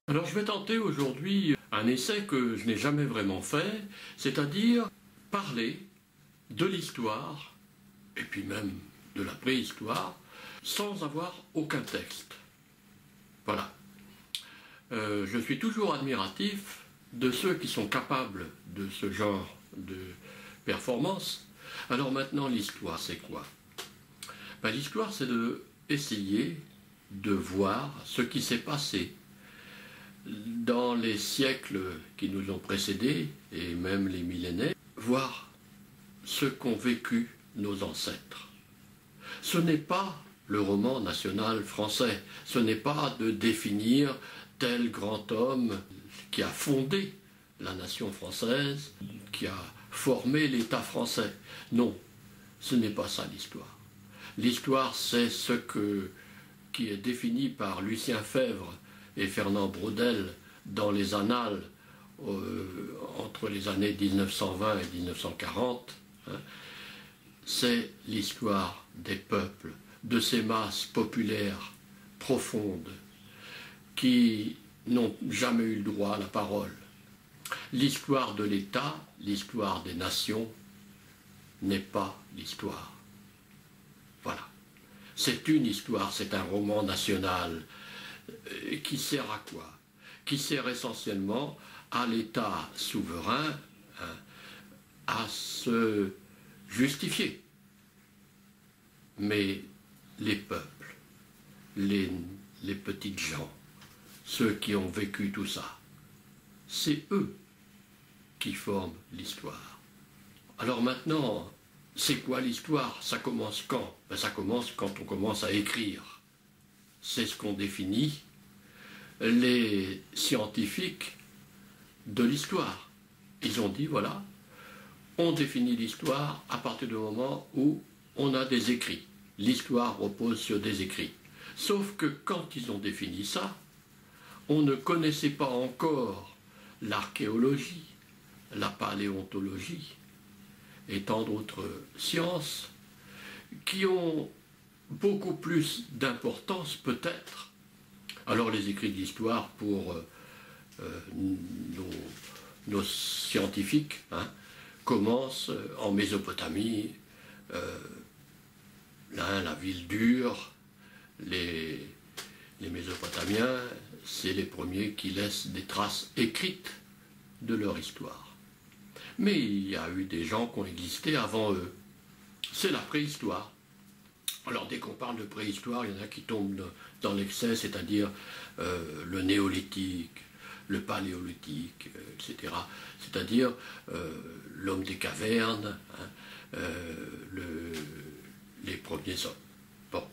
Alors je vais tenter aujourd'hui un essai que je n'ai jamais vraiment fait, c'est-à-dire parler de l'histoire, et puis même de la préhistoire, sans avoir aucun texte. Voilà. Je suis toujours admiratif de ceux qui sont capables de ce genre de performance. Alors maintenant, l'histoire, c'est quoi? L'histoire, c'est d'essayer de voir ce qui s'est passé dans les siècles qui nous ont précédés, et même les millénaires, voir ce qu'ont vécu nos ancêtres. Ce n'est pas le roman national français, ce n'est pas de définir tel grand homme qui a fondé la nation française, qui a formé l'État français. Non, ce n'est pas ça l'histoire. L'histoire, c'est ce qui est défini par Lucien Febvre et Fernand Braudel dans les annales entre les années 1920 et 1940, c'est l'histoire des peuples, de ces masses populaires profondes qui n'ont jamais eu le droit à la parole. L'histoire de l'État, l'histoire des nations, n'est pas l'histoire. Voilà. C'est une histoire, c'est un roman national qui sert à quoi? Qui sert essentiellement à l'État souverain à se justifier. Mais les peuples, les petites gens, ceux qui ont vécu tout ça, c'est eux qui forment l'histoire. Alors maintenant, c'est quoi l'histoire? Ça commence quand? Ça commence quand on commence à écrire. C'est ce qu'ont défini les scientifiques de l'histoire. Ils ont dit, voilà, on définit l'histoire à partir du moment où on a des écrits. L'histoire repose sur des écrits. Sauf que quand ils ont défini ça, on ne connaissait pas encore l'archéologie, la paléontologie et tant d'autres sciences qui ont beaucoup plus d'importance peut-être. Alors les écrits d'histoire pour nos scientifiques commencent en Mésopotamie, la ville d'Ur, les Mésopotamiens, c'est les premiers qui laissent des traces écrites de leur histoire. Mais il y a eu des gens qui ont existé avant eux. C'est la préhistoire. Alors dès qu'on parle de préhistoire, il y en a qui tombent dans l'excès, c'est-à-dire le néolithique, le paléolithique, etc. C'est-à-dire l'homme des cavernes, les premiers hommes. Bon,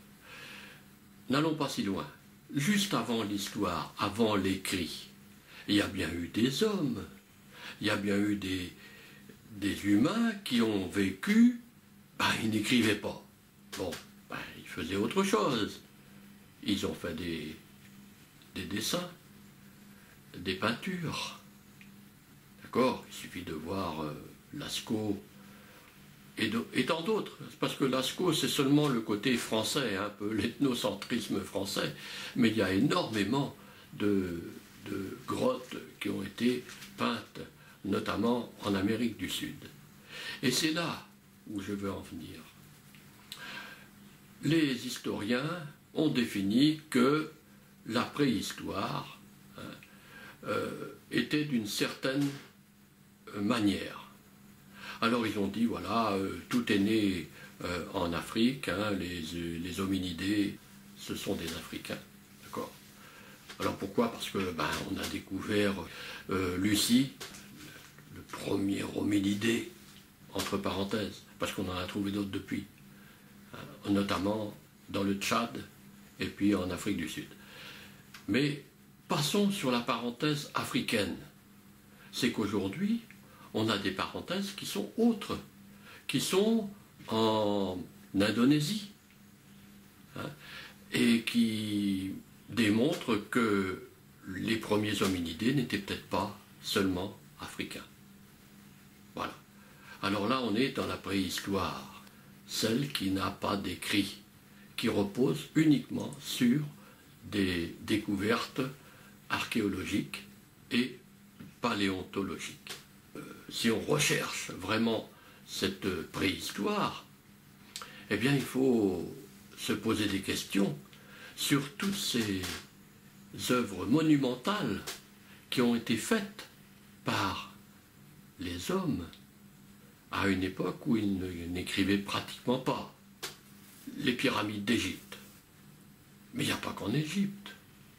n'allons pas si loin. Juste avant l'histoire, avant l'écrit, il y a bien eu des hommes, il y a bien eu des humains qui ont vécu, ils n'écrivaient pas. Bon, ils faisaient autre chose. Ils ont fait des dessins, des peintures. D'accord? Il suffit de voir Lascaux et tant d'autres. Parce que Lascaux, c'est seulement le côté français, un peu l'ethnocentrisme français. Mais il y a énormément de grottes qui ont été peintes, notamment en Amérique du Sud. Et c'est là où je veux en venir. Les historiens ont défini que la préhistoire était d'une certaine manière. Alors ils ont dit, voilà, tout est né en Afrique, les hominidés, ce sont des Africains, d'accord? Alors pourquoi? Parce que on a découvert Lucie, le premier hominidé, entre parenthèses, parce qu'on en a trouvé d'autres depuis, notamment dans le Tchad et puis en Afrique du Sud. Mais passons sur la parenthèse africaine. C'est qu'aujourd'hui, on a des parenthèses qui sont autres, qui sont en Indonésie, et qui démontrent que les premiers hominidés n'étaient peut-être pas seulement africains. Voilà. Alors là, on est dans la préhistoire, celle qui n'a pas d'écrit, qui repose uniquement sur des découvertes archéologique et paléontologique. Si on recherche vraiment cette préhistoire, eh bien il faut se poser des questions sur toutes ces œuvres monumentales qui ont été faites par les hommes à une époque où ils n'écrivaient pratiquement pas. Les pyramides d'Égypte. Mais il n'y a pas qu'en Égypte.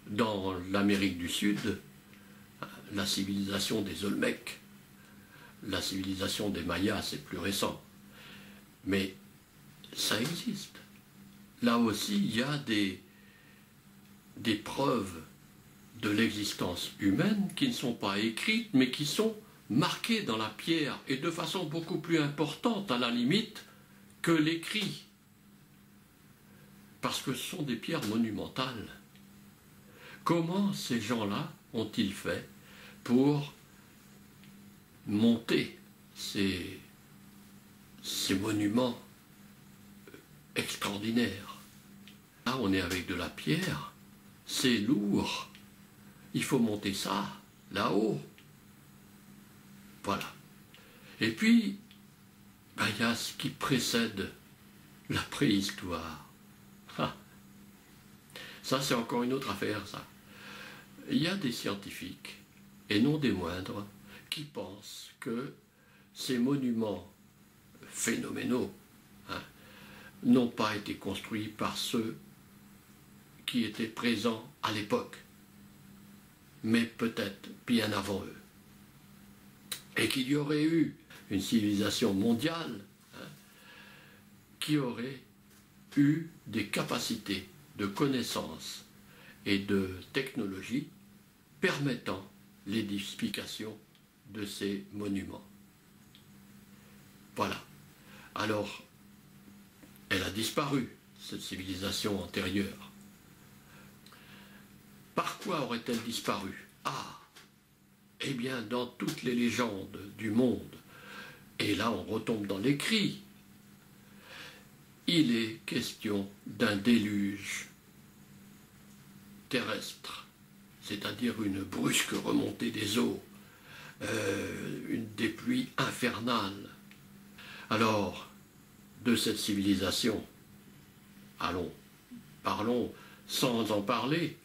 Dans l'Amérique du Sud, la civilisation des Olmecs, la civilisation des Mayas, c'est plus récent. Mais ça existe. Là aussi, il y a des preuves de l'existence humaine qui ne sont pas écrites, mais qui sont marquées dans la pierre, et de façon beaucoup plus importante, à la limite, que l'écrit. Parce que ce sont des pierres monumentales. Comment ces gens-là ont-ils fait pour monter ces monuments extraordinaires? Là, on est avec de la pierre, c'est lourd. Il faut monter ça là-haut. Voilà. Et puis, il y a ce qui précède la préhistoire. Ah. Ça, c'est encore une autre affaire, ça. Il y a des scientifiques, et non des moindres, qui pensent que ces monuments phénoménaux n'ont pas été construits par ceux qui étaient présents à l'époque, mais peut-être bien avant eux. Et qu'il y aurait eu une civilisation mondiale qui aurait eu des capacités de connaissance et de technologie permettant l'édification de ces monuments. Voilà. Alors, elle a disparu, cette civilisation antérieure. Par quoi aurait-elle disparu? Ah, eh bien, dans toutes les légendes du monde, et là on retombe dans l'écrit, il est question d'un déluge terrestre, c'est-à-dire une brusque remontée des eaux, des pluies infernales. Alors, de cette civilisation, parlons sans en parler,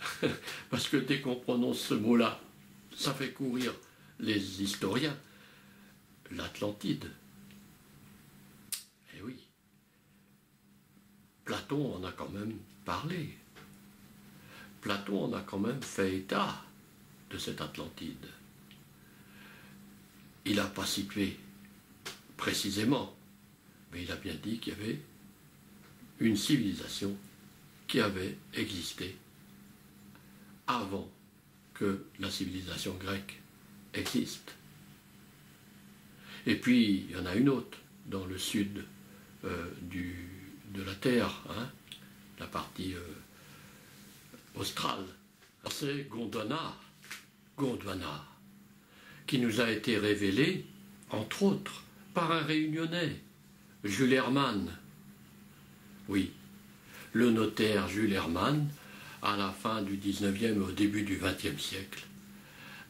parce que dès qu'on prononce ce mot-là, ça fait courir les historiens, l'Atlantide. Eh oui, Platon en a quand même parlé. Platon en a quand même fait état de cette Atlantide. Il n'a pas situé précisément, mais il a bien dit qu'il y avait une civilisation qui avait existé avant que la civilisation grecque existe. Et puis, il y en a une autre dans le sud de la Terre, la partie australe. C'est Gondwana, qui nous a été révélé, entre autres, par un Réunionnais, Jules Hermann. Oui, le notaire Jules Hermann, à la fin du 19e et au début du 20e siècle,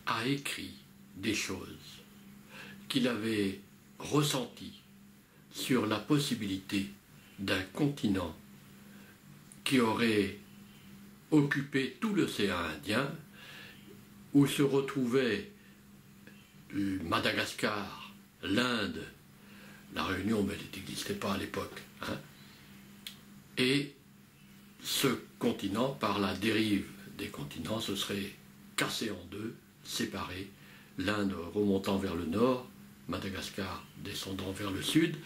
a écrit des choses qu'il avait ressenties sur la possibilité d'un continent qui aurait occupé tout l'océan Indien, où se retrouvaient Madagascar, l'Inde, la Réunion, mais elle n'existait pas à l'époque, et ce continent, par la dérive des continents, se serait cassé en deux, séparé, l'Inde remontant vers le nord, Madagascar descendant vers le sud,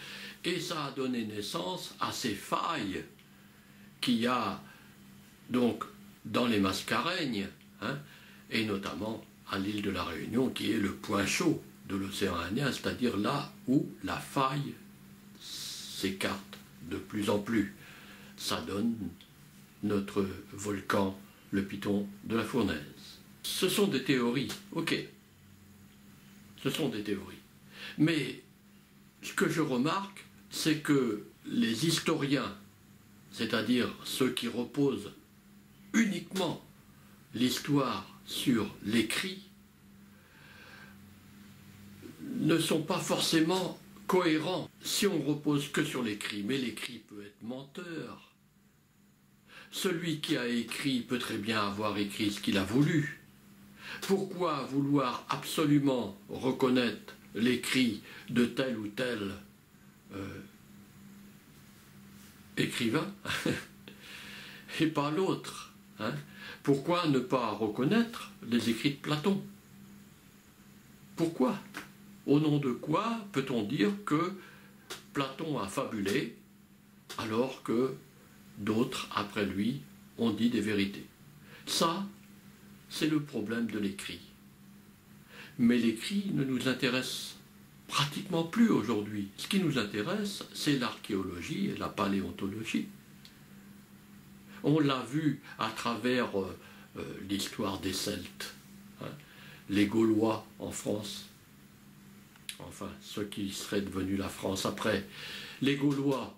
et ça a donné naissance à ces failles qu'il y a donc dans les Mascareignes, et notamment à l'île de la Réunion, qui est le point chaud de l'océan Indien, c'est-à-dire là où la faille s'écarte de plus en plus. Ça donne notre volcan, le Piton de la Fournaise. Ce sont des théories, ok. Ce sont des théories. Mais ce que je remarque, c'est que les historiens, c'est-à-dire ceux qui reposent uniquement l'histoire sur l'écrit ne sont pas forcément cohérents si on repose que sur l'écrit. Mais l'écrit peut être menteur. Celui qui a écrit peut très bien avoir écrit ce qu'il a voulu. Pourquoi vouloir absolument reconnaître l'écrit de tel ou tel écrivain et pas l'autre, hein? Pourquoi ne pas reconnaître les écrits de Platon? Pourquoi? Au nom de quoi peut-on dire que Platon a fabulé alors que d'autres, après lui, ont dit des vérités? Ça, c'est le problème de l'écrit. Mais l'écrit ne nous intéresse pratiquement plus aujourd'hui. Ce qui nous intéresse, c'est l'archéologie et la paléontologie. On l'a vu à travers l'histoire des Celtes, hein, les Gaulois en France, enfin ceux qui seraient devenus la France après. Les Gaulois,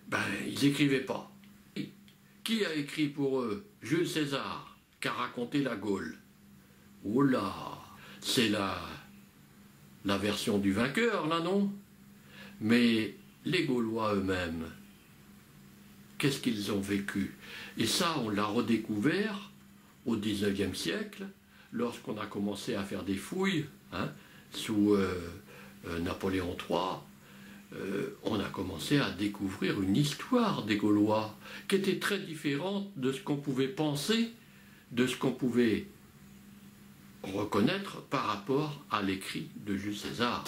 ben, ils n'écrivaient pas. Qui a écrit pour eux? Jules César, qui a raconté la Gaule. Oh là, c'est la version du vainqueur, là, non? Mais les Gaulois eux-mêmes, qu'est-ce qu'ils ont vécu? Et ça, on l'a redécouvert au XIXe siècle, lorsqu'on a commencé à faire des fouilles, hein, sous Napoléon III. On a commencé à découvrir une histoire des Gaulois qui était très différente de ce qu'on pouvait penser, de ce qu'on pouvait reconnaître par rapport à l'écrit de Jules César.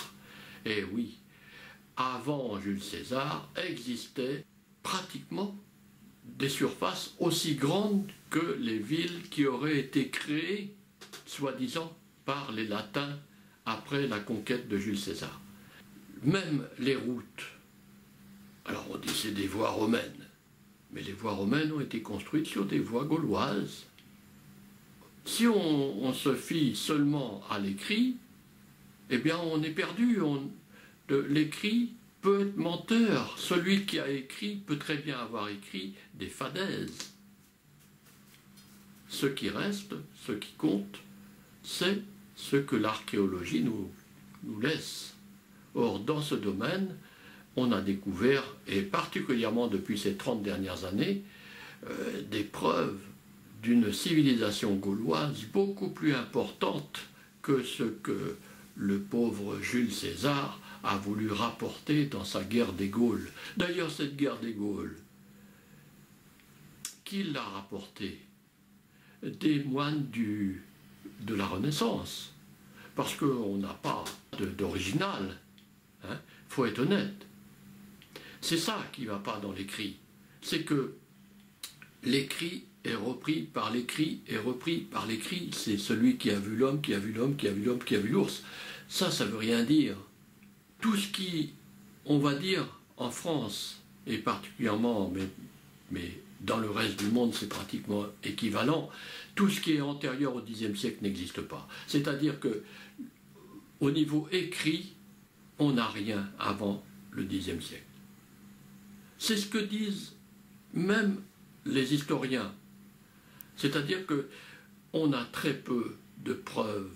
Et oui, avant Jules César existaient pratiquement des surfaces aussi grandes que les villes qui auraient été créées, soi-disant, par les Latins après la conquête de Jules César. Même les routes, alors on dit c'est des voies romaines, mais les voies romaines ont été construites sur des voies gauloises. Si on se fie seulement à l'écrit, eh bien on est perdu. L'écrit peut être menteur. Celui qui a écrit peut très bien avoir écrit des fadaises. Ce qui reste, ce qui compte, c'est ce que l'archéologie nous laisse. Or, dans ce domaine, on a découvert, et particulièrement depuis ces 30 dernières années, des preuves d'une civilisation gauloise beaucoup plus importante que ce que le pauvre Jules César a voulu rapporter dans sa guerre des Gaules. D'ailleurs, cette guerre des Gaules, qui l'a rapportée? Des moines de la Renaissance, parce qu'on n'a pas d'original, hein, faut être honnête. C'est ça qui ne va pas dans l'écrit, c'est que l'écrit est repris par l'écrit, est repris par l'écrit. C'est celui qui a vu l'homme, qui a vu l'homme, qui a vu l'homme, qui a vu l'ours. Ça ne veut rien dire. Tout ce qui, on va dire, en France, et particulièrement, mais dans le reste du monde, c'est pratiquement équivalent, tout ce qui est antérieur au Xe siècle n'existe pas. C'est-à-dire que, au niveau écrit, on n'a rien avant le Xe siècle. C'est ce que disent même les historiens. C'est-à-dire qu'on a très peu de preuves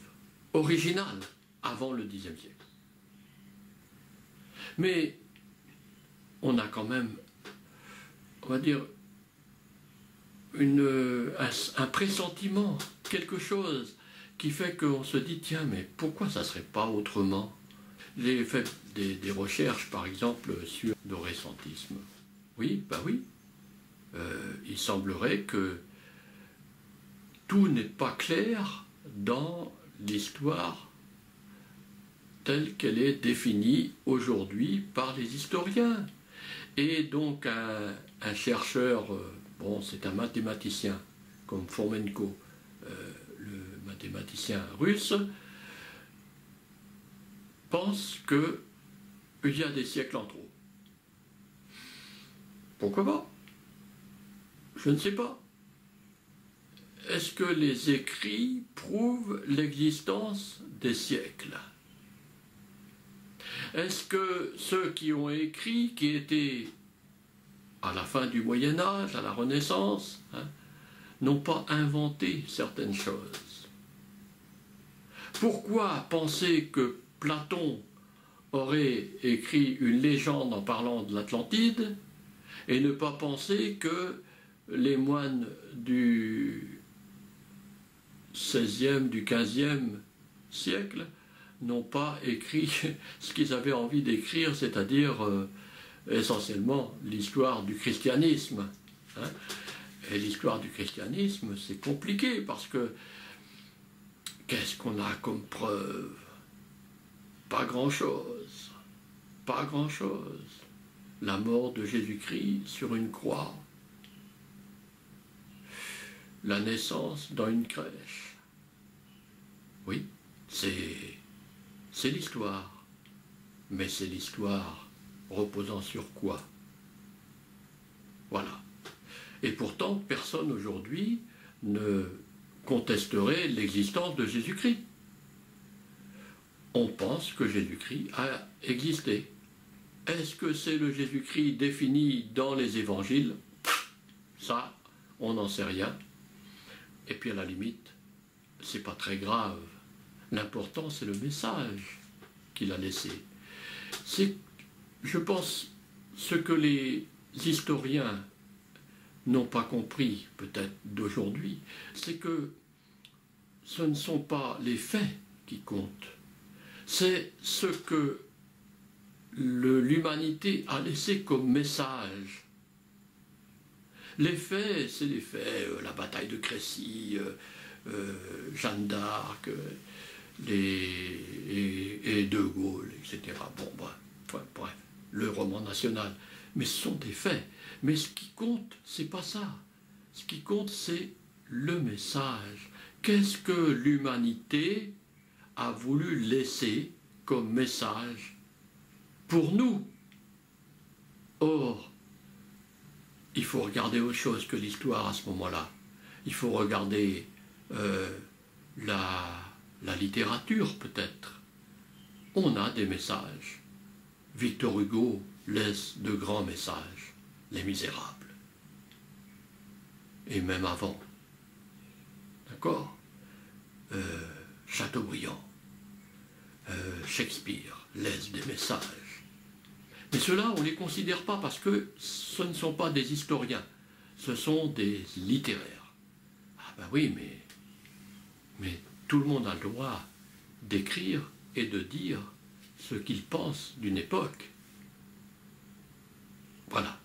originales avant le Xe siècle. Mais on a quand même, on va dire, un pressentiment, quelque chose qui fait qu'on se dit, tiens, mais pourquoi ça ne serait pas autrement? J'ai fait des recherches, par exemple, sur le récentisme. Oui, ben oui. Il semblerait que tout n'est pas clair dans l'histoire telle qu'elle est définie aujourd'hui par les historiens. Et donc un chercheur, bon, c'est un mathématicien comme Fomenko, le mathématicien russe, pense qu'il y a des siècles en trop. Pourquoi pas? Je ne sais pas. Est-ce que les écrits prouvent l'existence des siècles? Est-ce que ceux qui ont écrit, qui étaient à la fin du Moyen Âge, à la Renaissance, hein, n'ont pas inventé certaines choses? Pourquoi penser que Platon aurait écrit une légende en parlant de l'Atlantide et ne pas penser que les moines du XVIe, du XVe siècle n'ont pas écrit ce qu'ils avaient envie d'écrire, c'est-à-dire essentiellement l'histoire du christianisme. Hein. Et l'histoire du christianisme, c'est compliqué parce que qu'est-ce qu'on a comme preuve? Pas grand-chose. Pas grand-chose. La mort de Jésus-Christ sur une croix. La naissance dans une crèche. Oui, c'est l'histoire. Mais c'est l'histoire reposant sur quoi? Voilà. Et pourtant, personne aujourd'hui ne contesterait l'existence de Jésus-Christ. On pense que Jésus-Christ a existé. Est-ce que c'est le Jésus-Christ défini dans les évangiles? Ça, on n'en sait rien. Et puis à la limite, c'est pas très grave. L'important, c'est le message qu'il a laissé. C'est, je pense, ce que les historiens n'ont pas compris, peut-être d'aujourd'hui, c'est que ce ne sont pas les faits qui comptent. C'est ce que l'humanité a laissé comme message. Les faits, c'est les faits, la bataille de Crécy, Jeanne d'Arc, et De Gaulle, etc. Bon, bref, le roman national. Mais ce sont des faits. Mais ce qui compte, c'est pas ça. Ce qui compte, c'est le message. Qu'est-ce que l'humanité a voulu laisser comme message pour nous? Or, il faut regarder autre chose que l'histoire à ce moment-là. Il faut regarder la littérature, peut-être. On a des messages. Victor Hugo laisse de grands messages. Les Misérables. Et même avant. D'accord? Chateaubriand, Shakespeare laisse des messages. Mais ceux-là, on ne les considère pas parce que ce ne sont pas des historiens, ce sont des littéraires. Ah ben oui, mais tout le monde a le droit d'écrire et de dire ce qu'il pense d'une époque. Voilà.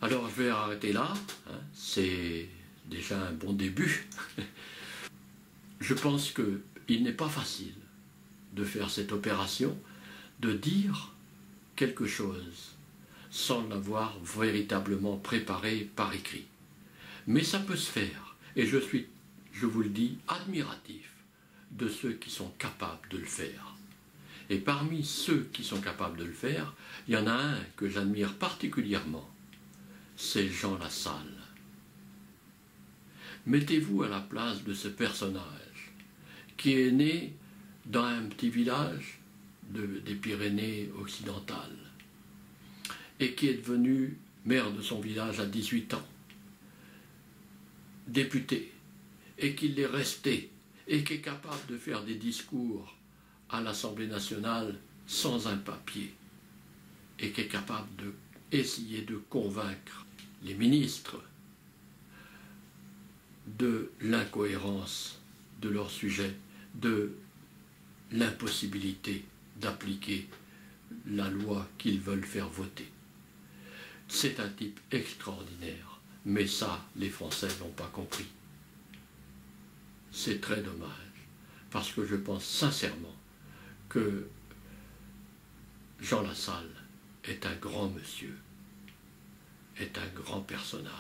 Alors je vais arrêter là, hein, c'est déjà un bon début. Je pense qu'il n'est pas facile de faire cette opération, de dire quelque chose sans l'avoir véritablement préparé par écrit. Mais ça peut se faire, et je suis, je vous le dis, admiratif de ceux qui sont capables de le faire. Et parmi ceux qui sont capables de le faire, il y en a un que j'admire particulièrement, c'est Jean Lassalle. Mettez-vous à la place de ce personnage qui est né dans un petit village des Pyrénées occidentales et qui est devenu maire de son village à 18 ans, député, et qu'il est resté, et qui est capable de faire des discours à l'Assemblée nationale sans un papier, et qui est capable d'essayer de convaincre les ministres de l'incohérence de leur sujet, de l'impossibilité d'appliquer la loi qu'ils veulent faire voter. C'est un type extraordinaire, mais ça, les Français n'ont pas compris. C'est très dommage, parce que je pense sincèrement que Jean Lassalle est un grand monsieur, est un grand personnage.